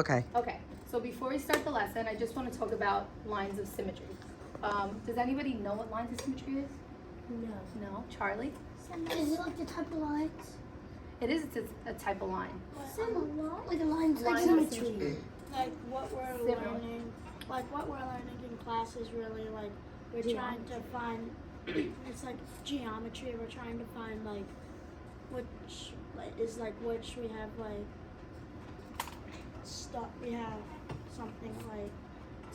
Okay. Okay, so before we start the lesson, I just want to talk about lines of symmetry. Does anybody know what lines of symmetry is? No. No? Charlie? Is it like the type of lines? It is a type of line. Similar. Like a lines like Line of symmetry. Like what we're Similar. learning, in class is really like we're trying to find. It's like geometry. We're trying to find like which which we have like stuff. We have something like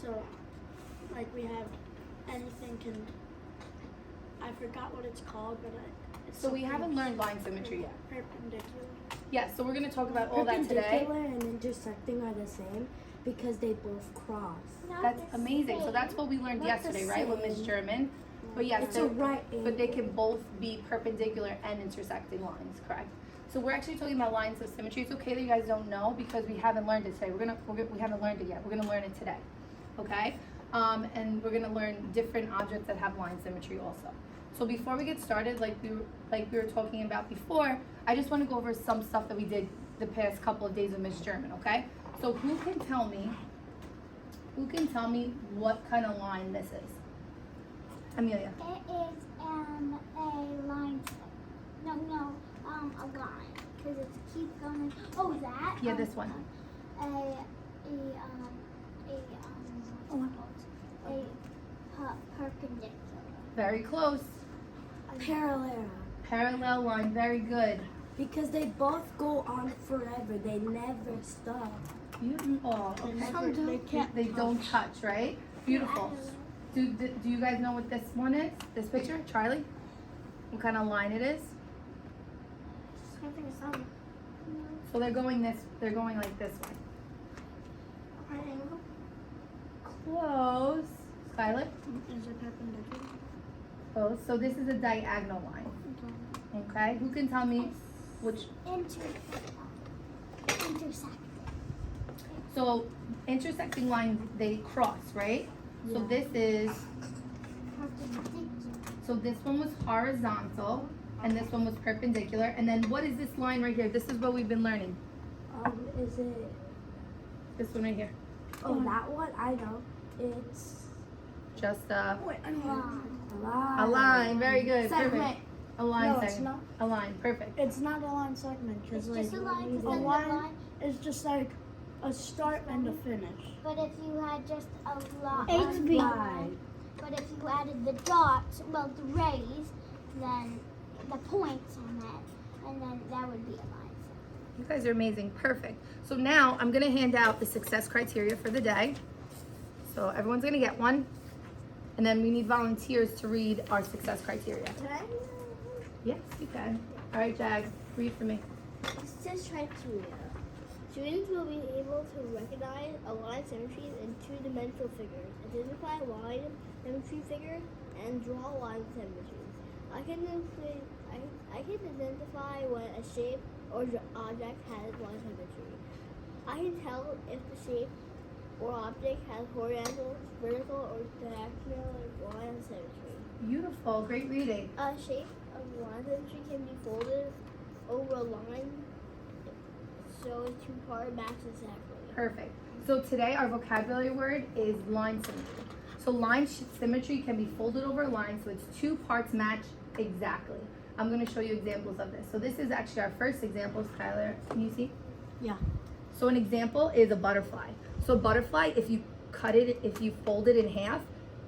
so like we have anything can. I forgot what it's called, but it's So we something haven't learned line symmetry yet. Perpendicular. Yeah, so we're going to talk about all that today. Perpendicular and intersecting are the same because they both cross. That's amazing. So that's what we learned Not the yesterday, right? With Miss same. German. But yes, It's a right but they angle. can both be perpendicular and intersecting lines, correct? So we're actually talking about lines of symmetry. It's okay that you guys don't know because we haven't learned it today. We haven't learned it yet. We're gonna learn it today, okay? And we're gonna learn different objects that have line symmetry also. So before we get started, like we were talking about before, I just want to go over some stuff that we did the past couple of days of Miss German, okay? So who can tell me what kind of line this is? Amelia. It is a line. A line. Because it's keep going. Oh, that. Yeah, this one. Perpendicular. Very close. Parallel. Parallel line, very good. Because they both go on forever. They never stop. Beautiful. They can't. They don't touch, right? Beautiful. Do you guys know what this one is? This picture, Charlie? What kind of line it is? Something is on. So they're going like this way. Triangle. Close. Skylar? Is it perpendicular? Close. So this is a diagonal line. Okay. Who can tell me which? Intersect. So intersecting lines, they cross, right? So this is, Perpendicular. so this one was horizontal and this one was perpendicular. And then what is this line right here? This is what we've been learning. Is it? This one right here. Oh, that one? I know. It's Just a line. a line. Very good. Segment. Perfect. A line No, it's segment. A line. Perfect. It's not a line segment because It's like just a line. 'Cause a then the line line. is just like a start and a finish. But if you had just a line. HB. But if you added the dots, well, the rays, then the points on it, and then that would be a line. You guys are amazing. Perfect. So now I'm going to hand out the success criteria for the day. So everyone's going to get one. And then we need volunteers to read our success criteria. Yes, you can. All right, Jag, read for me. Success criteria. Students will be able to recognize line symmetries in two-dimensional figures, identify line symmetry figures, and draw line symmetries. I can identify when a shape or object has line symmetry. I can tell if the shape or object has horizontal, vertical, or diagonal line symmetry. Beautiful. Great reading. A shape of line symmetry can be folded over a line so a two-part match exactly. Perfect. So today our vocabulary word is line symmetry. So line symmetry can be folded over a line so its two parts match exactly. I'm going to show you examples of this. So this is actually our first example, Skylar. Can you see? Yeah. So an example is a butterfly. So butterfly, if you fold it in half,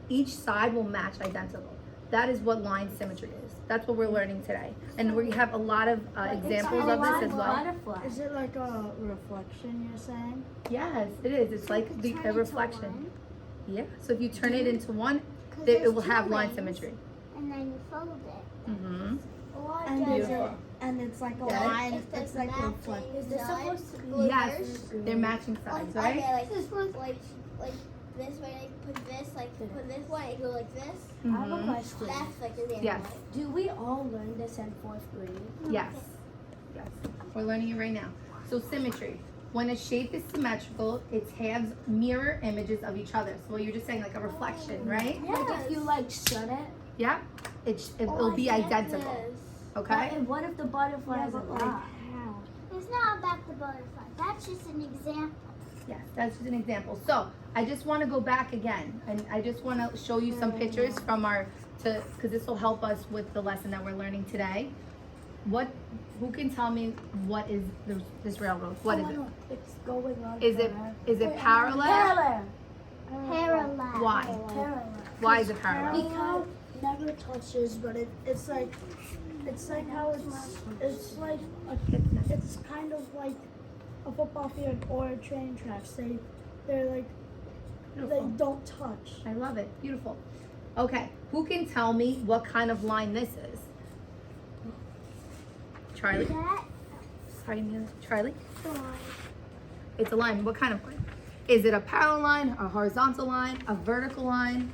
each side will match identical. That is what line symmetry is. That's what we're learning today. And we have a lot of examples of this as well. Butterfly. Is it like a reflection you're saying? Yes, it is. It's like a reflection. Yeah. So if you turn it into one, Because it will have line lines, symmetry. And then you fold it. Mm-hmm. Or And does is it? it? And it's like a Yeah. line. If there's It's like a matching reflection. Is this sides, supposed to be? go Yes, first. they're matching sides, right? Okay, like this one, like this way, like put this one, and go like this. I have a Mhm. question. That's like the Yes. Do we all learn this in 4th grade? Yes. Yes. We're learning it right now. So symmetry. When a shape is symmetrical, its halves mirror images of each other. So what you're just saying, like a reflection, right? Like if you shut it. Yeah. It'll be identical. Okay? And what if the butterfly is but alive? how? It's not about the butterfly. That's just an example. Yes, that's just an example. So I just want to go back again, and I just want to show you some pictures from because this will help us with the lesson that we're learning today. Who can tell me what is this railroad? What is it? It's going on. Is it parallel? Parallel. Parallel. Why? Parallel. Why is it parallel? Because never touches, but it's like how it's like it's kind of like a football field or train tracks. They're like Beautiful. they don't touch. I love it. Beautiful. Okay, who can tell me what kind of line this is? Charlie? That Sorry, Charlie? line. It's a line. What kind of line? Is it a parallel line, a horizontal line, a vertical line?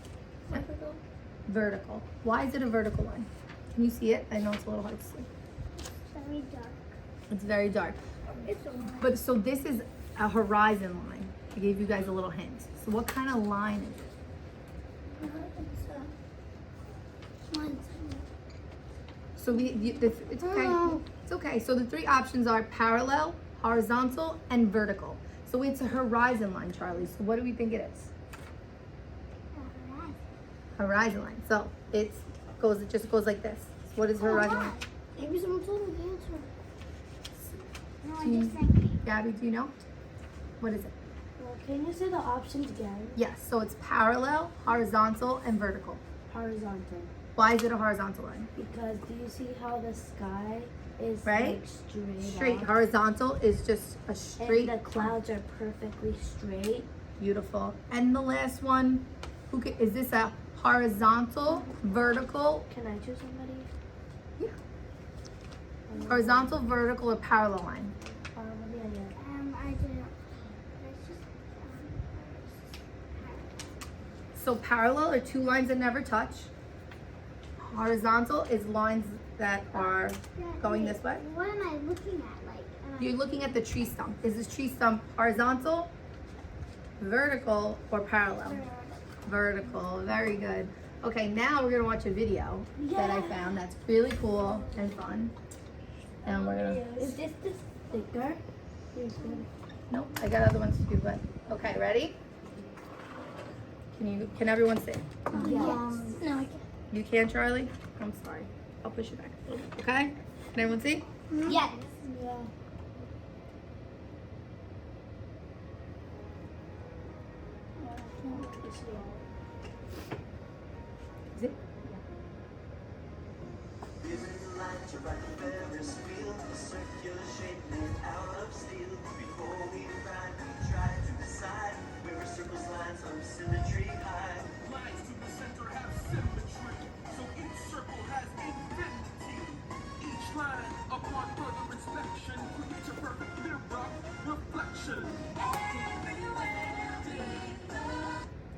Vertical. Why is it a vertical line? Can you see it? I know it's a little hard to see. Very dark. It's very dark. It's a line. But so this is a horizon line. I gave you guys a little hint. So what kind of line is it? So it's okay. It's okay. So the three options are parallel, horizontal, and vertical. So it's a horizon line, Charlie. So what do we think it is? Horizon line. So it just goes like this. So what is horizon line? Maybe someone told me the answer. No, Do you- I'm just thinking. Gabby, do you know? What is it? Well, can you say the options again? Yes. So it's parallel, horizontal, and vertical. Horizontal. Why is it a horizontal line? Because do you see how the sky is Right? like Straight. up? Horizontal is just a straight. And the clouds are perfectly straight. Beautiful. And the last one, is this a horizontal, vertical, Can I choose somebody? horizontal, vertical, or parallel line? I don't know. Let's just, So parallel are two lines that never touch. Horizontal is lines that are going this way. What am I looking at? Like, You're looking at the tree stump. Is this tree stump horizontal, vertical, or parallel? Vertical. Very good. Okay, now we're gonna watch a video that I found that's really cool and fun. And we're gonna. Is this the sticker? Nope, I got other ones too, but okay, ready? Can everyone see? no, I can't. You can, Charlie? I'm sorry. I'll push you back. Okay? Can everyone see? Yes. Yeah. Is it? Symmetry high. Lines to the center have symmetry, so each circle has infinity. Each line, upon further inspection, creates a perfect mirror reflection.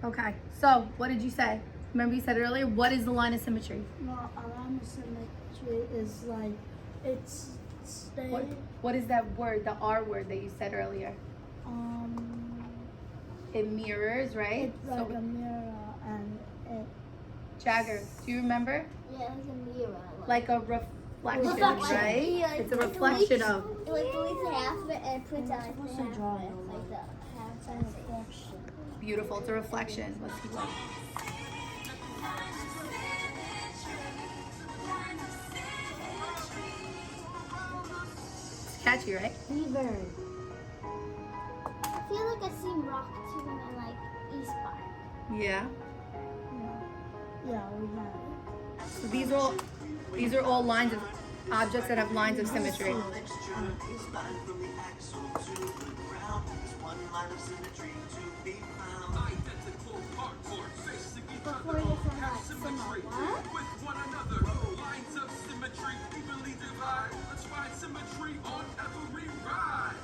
Okay, so what did you say? Remember you said earlier, what is the line of symmetry? Well, a line of symmetry is like it's stay. What is that word, the R word that you said earlier? It mirrors, right? It's like a mirror and it. Jagger, do you remember? Yeah, it's a mirror. Like a reflection, Reflection. right? Yeah, like It's a the reflection leaf- of. It like deletes half of it and puts out supposed like to the half draw of it it, over. like the half It's a reflection. Beautiful, it's a reflection. Let's keep going. It's catchy, right? Beaver. I feel like I've seen rock too in like East Park. Yeah. Yeah, we have. So these are all lines of objects that have lines of symmetry. Identical cardboard facing each Before other you sound have like symmetry what? with one another. Lines of symmetry evenly divide. Let's find symmetry on every ride.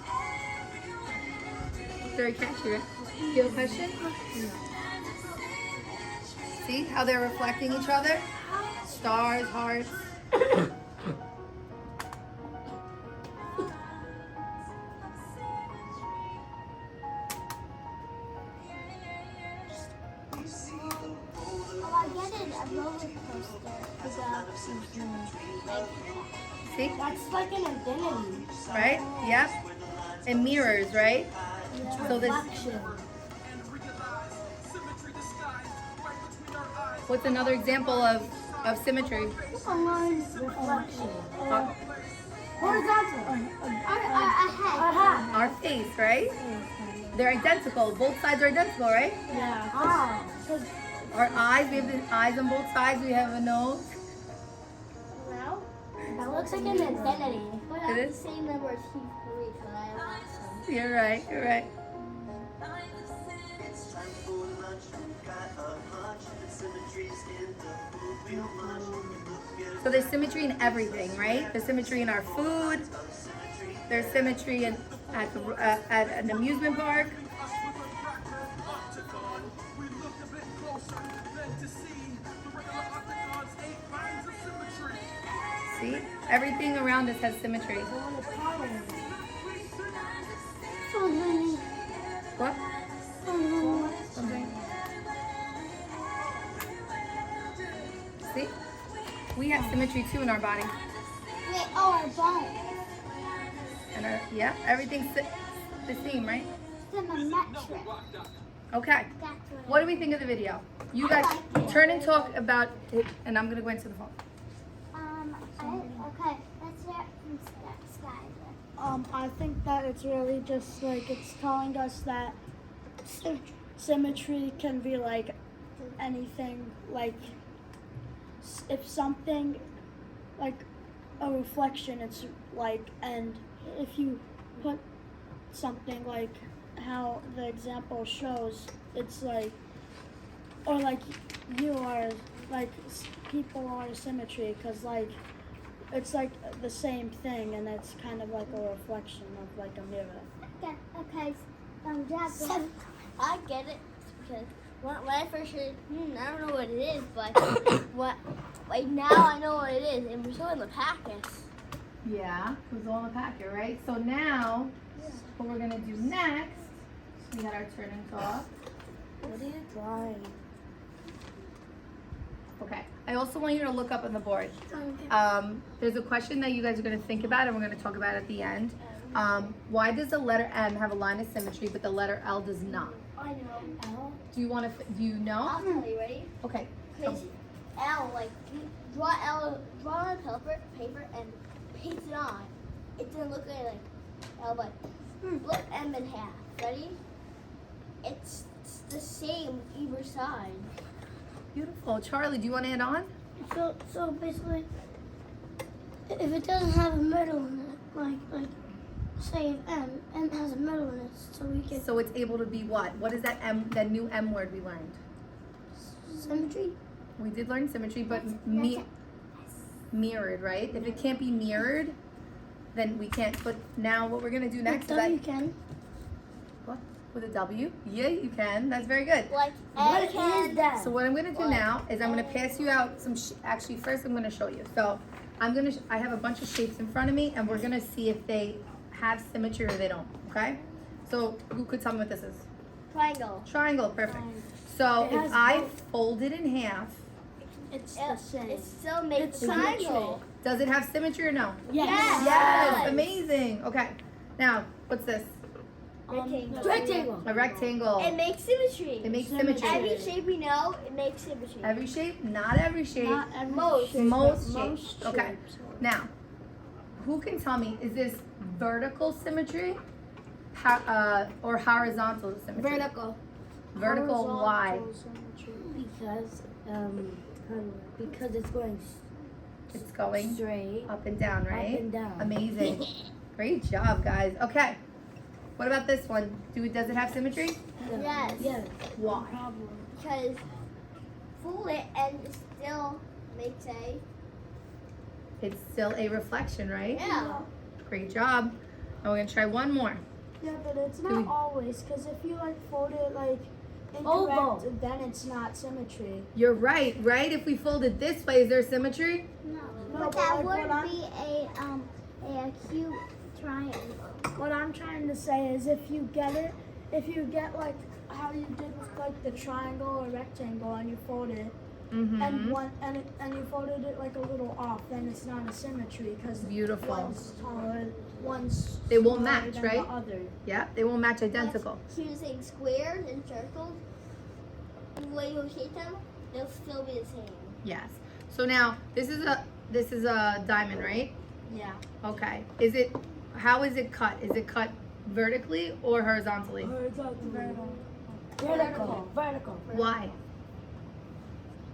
Very catchy, right? You have a question? See how they're reflecting each other? Stars, hearts. Oh, I get it. A roller coaster. See? That's like an identity. Right? Yep. It mirrors, right? So this, Reflection. and realize symmetry disguised right between our eyes. what's another example of symmetry? A line reflection. Horizontal. A hat. Our face, right? They're identical. Both sides are identical, right? Yeah. Ah. Our eyes, we have the eyes on both sides. We have a nose. Now, That looks like an infinity. but It I'm the is? same number as T3 because I lost them. You're right. You're right. So there's symmetry in everything, right? There's symmetry in our food. There's symmetry at an amusement park. Us with a cracker octagon. We looked a bit closer than to see the regular octagon's 8 lines of symmetry. See, everything around us has symmetry. What? Something. See, we have symmetry too in our body, Wait, oh, our bones. and everything's the same, right? Symmetric. Okay. That's What do we think of the video? You guys turn and talk about it, and I'm gonna go into the phone. Okay, let's hear it from Skyler. I think that it's really just like it's telling us that symmetry can be like anything. Like if something like a reflection, it's like, and if you put something like how the example shows, it's like, or like you are like people are symmetry because like it's like the same thing, and it's kind of like a reflection of like a mirror. Okay, Jack. I get it because when I first heard, I don't know what it is, but like now I know what it is, and we're still in the packets. Yeah, it was all in the packet, right? So now, what we're gonna do next, we had our turn and talk. What are you drawing? Okay. I also want you to look up on the board. There's a question that you guys are going to think about, and we're going to talk about at the end. Why does the letter M have a line of symmetry, but the letter L does not? I know. Do you want to? Do you know? I'll tell you. Ready? Okay. Because L, like you draw on paper and paste it on. It doesn't look like L, but split M in half. Ready? It's the same either side. Beautiful. Charlie, do you want to add on? So basically, if it doesn't have a middle in it, like say if M has a middle in it, so we can So it's able to be what? What is that M? That new M word we learned? symmetry. We did learn symmetry, but mirrored, right? If it can't be mirrored, then we can't. But now what we're gonna do next is W that can. what? With a W? Yeah, you can. That's very good. Like What A is can. that? So what I'm gonna do now is I'm gonna pass you out some. Actually, first I'm gonna show you. So I have a bunch of shapes in front of me, and we're gonna see if they have symmetry or they don't. Okay. So who could tell me what this is? Triangle. Triangle. Perfect. So It if has I both. fold it in half, It's the same. It still makes It's triangle. does it have symmetry or no? Yes. Yes. Amazing. Okay. Now what's this? Rectangle. Rectangle. A rectangle. It makes symmetry. It makes symmetry. Every shape we know, it makes symmetry. Every shape? Not every shape. Not every Most. shape, Most but shapes. most Okay. shapes. Now, who can tell me, is this vertical symmetry or horizontal symmetry? Vertical. Vertical, why? Horizontal symmetry. Because it's going It's going straight. up and down, right? and down. Amazing. Great job, guys. Okay. What about this one? Does it have symmetry? Yes. Yes. Why? Problem. Because fold it and it still makes a It's still a reflection, right? yeah. Great job. And we're going to try one more. Yeah, but it's Do not we- always, because if you like fold it like Oval. incorrect, then it's not symmetry. You're right, right? If we fold it this way, is there symmetry? No. No, But but that like would what I'm, be a acute triangle. what I'm trying to say is if you get like how you did with like the triangle or rectangle and you fold it Mm-hmm. and you folded it like a little off, then it's not a symmetry because Beautiful. one's taller one's They won't smaller match, than right? The other. Yeah, they won't match identical. So you're saying squares and circles, the way you shape them, they'll still be the same. Yes. So now this is a diamond, right? Yeah. Okay. How is it cut? Is it cut vertically or horizontally? Vertical. Why?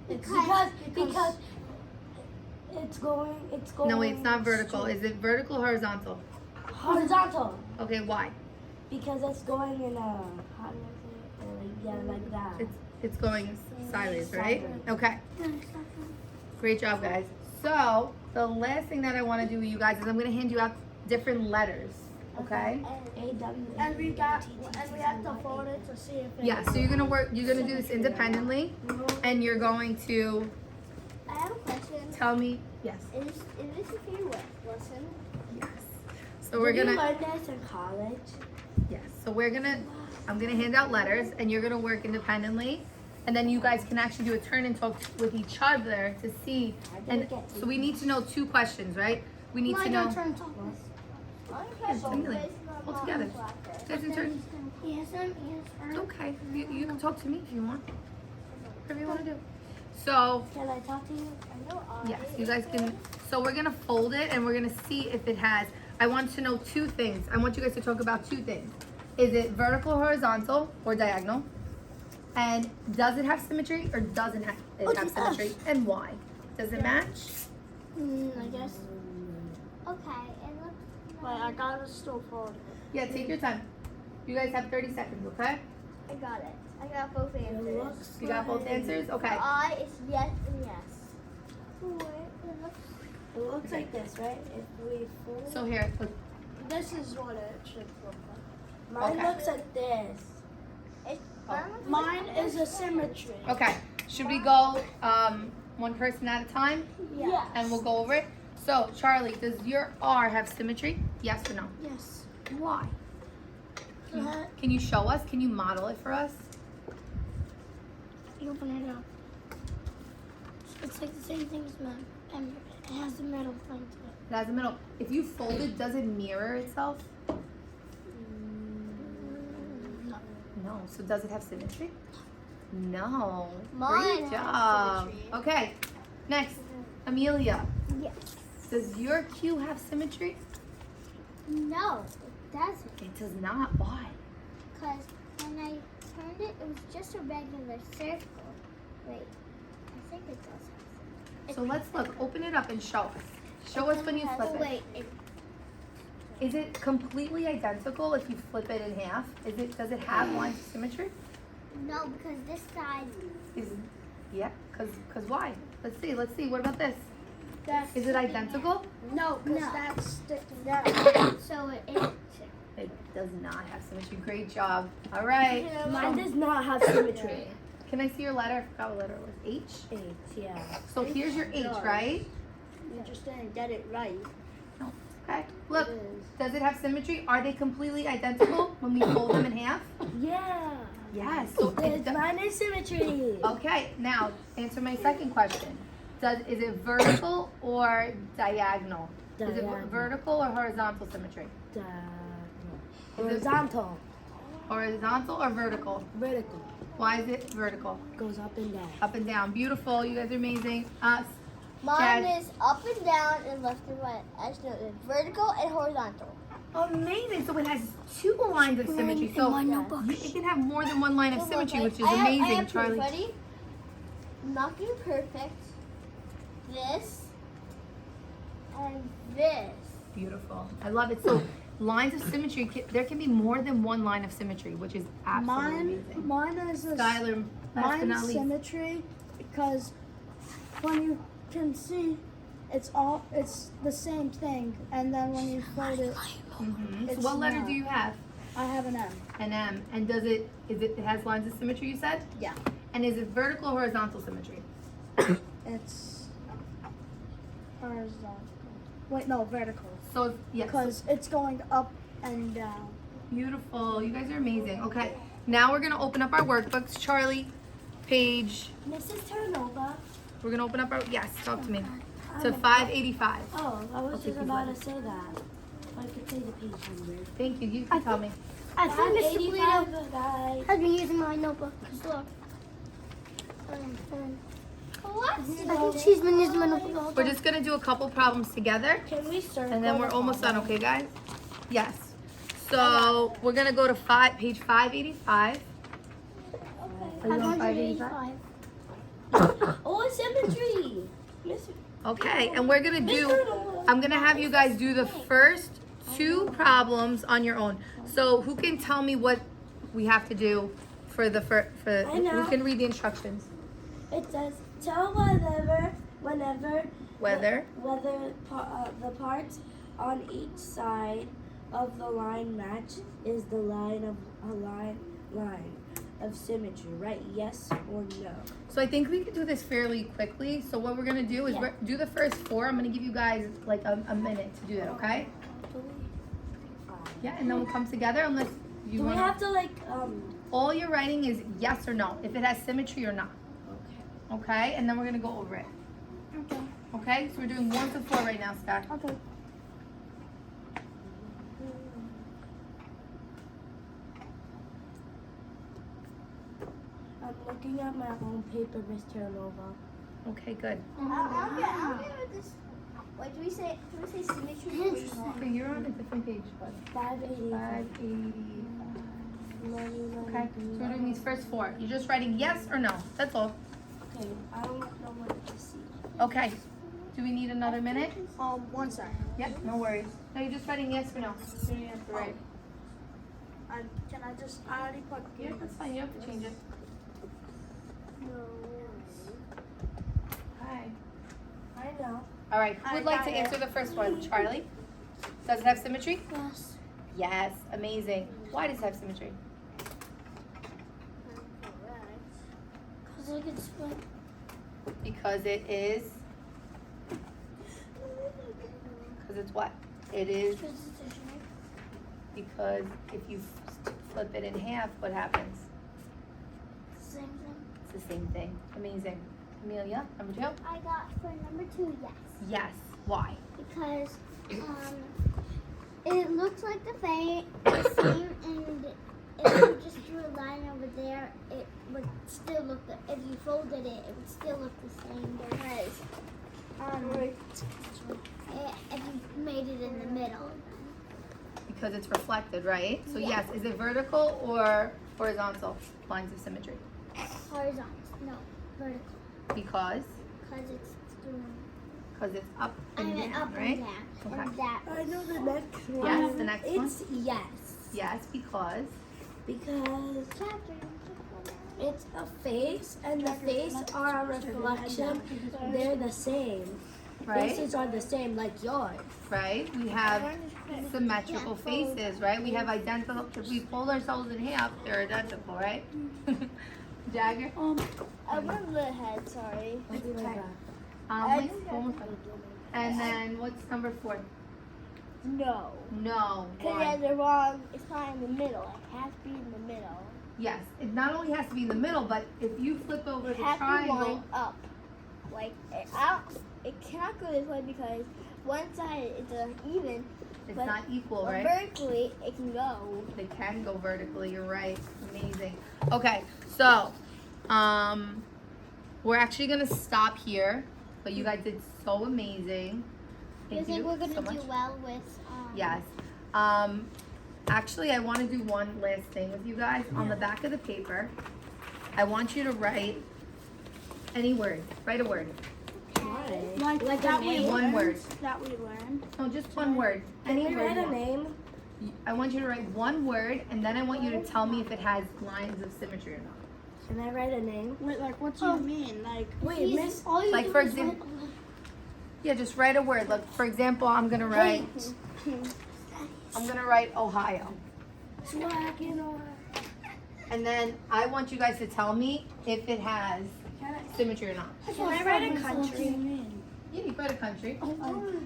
Because it's going. No, wait, it's not vertical. Is it vertical or horizontal? Horizontal. Okay, why? Because it's going in a how do I say it? Like that. It's going sideways, right? Okay. Great job, guys. So the last thing that I want to do with you guys is I'm going to hand you out different letters. Okay. And we have to fold it to see if it Yeah. So you're gonna do this independently, and you're going to I have a question. tell me. Yes. Is this a favorite lesson? Yes. So we're gonna. learn this in college. Yes. So I'm gonna hand out letters, and you're gonna work independently, and then you guys can actually do a turn and talk with each other to see. And so we need to know 2 questions, right? We need to know. Yes, Amelia, all together. You guys in turn. Yes, I'm It's okay. You can talk to me if you want. Whatever you want to do. So Can I talk to you? yes, you guys can. So we're gonna fold it, and we're gonna see if it has. I want to know 2 things. I want you guys to talk about 2 things. Is it vertical, horizontal, or diagonal? And does it have symmetry or doesn't have symmetry? And why? Does it match? I guess. Okay, it looks. But I gotta still fold it. Yeah, take your time. You guys have 30 seconds, okay? I got it. I got both answers. You got both answers? Okay. I is yes and yes. It looks like this, right? If we fold. So here, look. This is what it should look like. Mine Okay. looks like this. Mine is a symmetry. Okay. Should we go one person at a time? Yeah. And we'll go over it. So, Charlie, does your R have symmetry? Yes or no? Yes. Why? Can you show us? Can you model it for us? You open it up. It's like the same thing as mine. And it has the metal thing to it. It has a middle. If you fold it, does it mirror itself? No. So does it have symmetry? No. Mine Great has job. symmetry. Okay. Next, Amelia. Yes. Does your Q have symmetry? No, it doesn't. It does not. Why? Because when I turned it, it was just a regular circle. Wait, I think it does have So let's look. Open it up and show us. Show us when you flip it. Wait, Is it completely identical if you flip it in half? Does it have lines of symmetry? no, because this side. Yeah, cause why? Let's see. What about this? That's Is it identical? no, because No. that's sticking down. So it is. It does not have symmetry. Great job. All right. Mine does not have symmetry. Can I see your letter? I forgot what letter it was. H? H, yeah. So here's your H, right? You just didn't get it right. Okay. Look, It is. does it have symmetry? Are they completely identical when we fold them in half? Yeah. Yes. So it does. Mine is symmetry. Okay, now answer my second question. Is it vertical or diagonal? Is it Diagonal. vertical or horizontal symmetry? Horizontal. Horizontal or vertical? Vertical. Why is it vertical? Goes up and down. Up and down. Beautiful. You guys are amazing. Mine Jazz. is up and down and left and right. As noted, vertical and horizontal. Amazing. So it has 2 lines of symmetry. So it can have more than 1 line of symmetry, which is I amazing, have proof. Charlie. Ready? Knocking perfect. This. And this. Beautiful. I love it. So lines of symmetry, there can be more than 1 line of symmetry, which is absolutely amazing. Mine is a Skylar, last but not mine's least. symmetry because when you can see, it's the same thing, and then when you fold it, Mhm. So It's what letter not. do you have? I have an M. An M. And it has lines of symmetry, you said? Yeah. And is it vertical or horizontal symmetry? It's horizontal. Wait, no, vertical. So, yes. Because it's going up and down. Beautiful. You guys are amazing. Okay. Now we're going to open up our workbooks. Charlie, page, Mrs. Turnova. we're going to open up our, yes, talk to me. To 585. Oh, I was take just these about letters. to say that. I could say the page number. Thank you. You can tell me. I think Mr. 585, Polito guys. has been using my notebook. Look. What? I think she's been using my notebook the whole We're time. just gonna do a couple problems together, Can we circle? and then we're the almost done. problem? Okay, guys? Yes. So we're gonna go to page 585. Are you on 585? Oh, symmetry. Miss- Okay, and we're gonna do, I'm gonna have you guys do the first two problems on your own. So who can tell me what we have to do for the I know. who can read the instructions? It says tell whenever Whether, the parts on each side of the line match is the line of symmetry, right? Yes or no? so I think we can do this fairly quickly. So what we're gonna do is do the first four. I'm gonna give you guys like a minute to do that, okay? Yeah, and then we'll come together unless you Do we want. have to All you're writing is yes or no, if it has symmetry or not. Okay. Okay, and then we're gonna go over it. Okay. Okay, so we're doing 1 to 4 right now, Sky. Okay. I'm looking at my own paper, Miss Terranova. Okay, good. I'll give it this. What do we say? Do we say symmetry? Okay, you're on a different page, bud. 585. 580. Okay, so we're doing these first 4. You're just writing yes or no. That's all. Okay, I don't know what to see. Okay. Do we need another minute? 1 second. Yep, no worries. No, you're just writing yes or no. You don't have to write. Can I just? I already put. Yeah, that's fine. You don't have to change it. Hi. I know. All right. Who would like to answer the first one? Charlie. Does it have symmetry? Yes. Yes. Amazing. Why does it have symmetry? Because I can split. Because it is. Because it's what? It is Because it's a shape. because if you flip it in half, what happens? Same thing. It's the same thing. Amazing. Amelia, number 2? I got for number 2, yes. Yes. Why? Because it looks like the same, and if you just drew a line over there, it would still look. If you folded it, it would still look the same. Because if you made it in the middle, Because it's reflected, right? So yes, is it vertical or horizontal lines of symmetry? horizontal, no, vertical, Because because it's up and down, up right? and down, Okay. and that. I know the next one. Yes, the next one. It's yes. Yes, because Because Chapter. it's a face and the face are a reflection. They're the same. right, Faces are the same like yours. right. We have symmetrical faces, right? We have identical. If we fold ourselves in half, they're identical, right? Jagger. I went the head. Sorry. Wait, almost done. And then what's number 4? No. No. Because Why? they're wrong. It's not in the middle. It has to be in the middle. Yes, it not only has to be in the middle, but if you flip over It the has to be triangle, lined up. Like it cannot go this way because one side is even. it's but not equal, but right? vertically, it can go. They can go vertically, you're right. Amazing. Okay, so we're actually gonna stop here, but you guys did so amazing. You Thank think you we're gonna so do much. well with? Yes. Actually, I want to do one last thing with you guys. On the back of the paper, I want you to write any word. Write a word. Like that we One learned. word. That we learned. No, just one word. Any Can we word. write you a want. name? I want you to write one word, and then I want you to tell me if it has lines of symmetry or not. Can I write a name? Wait, like what do you mean? Like Wait, Miss. All you Like, do for is example- Yeah, just write a word. Look, for example, I'm gonna write Ohio. And then I want you guys to tell me if it has symmetry or not. Can I write a country? Yeah, you write a country.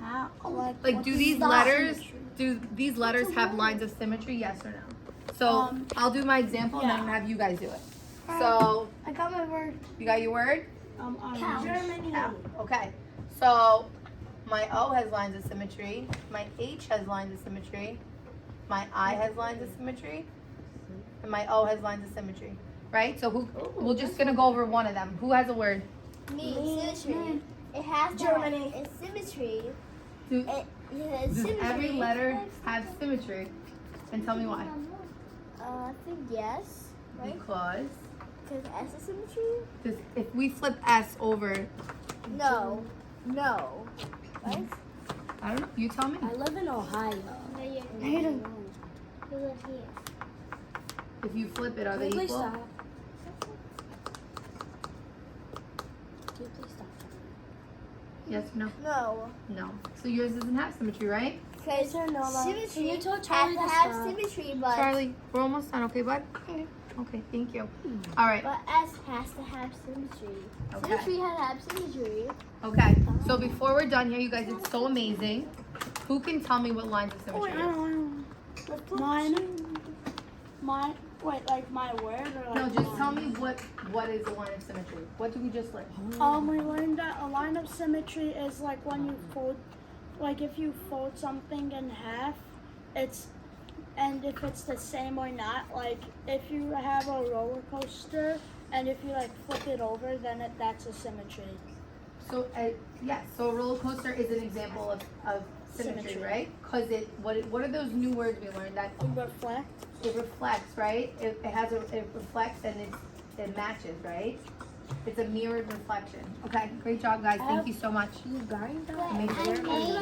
how? Like, do these letters have lines of symmetry? Yes or no? So I'll do my example and then I'm gonna have you guys do it. So I got my word. you got your word? Cow. Germany. Yeah. Okay. So My O has lines of symmetry. My H has lines of symmetry. My I has lines of symmetry. And my O has lines of symmetry. Right? So we're just gonna go over one of them. Who has a word? Symmetry. It has Germany. It's symmetry. Do, It's does symmetry. every letter have symmetry? And tell me why. I think yes, right? Because Because S is symmetry. if we flip S over, No, right? I don't know. You tell me. I live in Ohio. No, you Hayden. you live here. If you flip it, are they Please equal? stop. Can you please stop? Yes or no? No, No. So yours doesn't have symmetry, right? because Sir, no, love. symmetry Can you tell has Charlie to to have stop? symmetry, but Charlie, we're almost done. Okay, bud? Okay, thank you. All right. but S has to have symmetry. Okay. Symmetry has to have symmetry. Okay. So before we're done here, you guys, it's so amazing. Who can tell me what lines of Oh, wait, symmetry I is? don't know. Wait, like my word or like No, just tell mine? me what is a line of symmetry. What did we just learn? We learned that a line of symmetry is like when you fold, like if you fold something in half, and if it's the same or not, like if you have a roller coaster and if you like flip it over, then that's a symmetry. So, yes, so a roller coaster is an example of symmetry, Symmetry. right? Because what are those new words we learned? That Reflect. it reflects, right? It reflects and it matches, right? It's a mirrored reflection. Okay, great job, guys. Thank you so much. You guys? Amazing. I made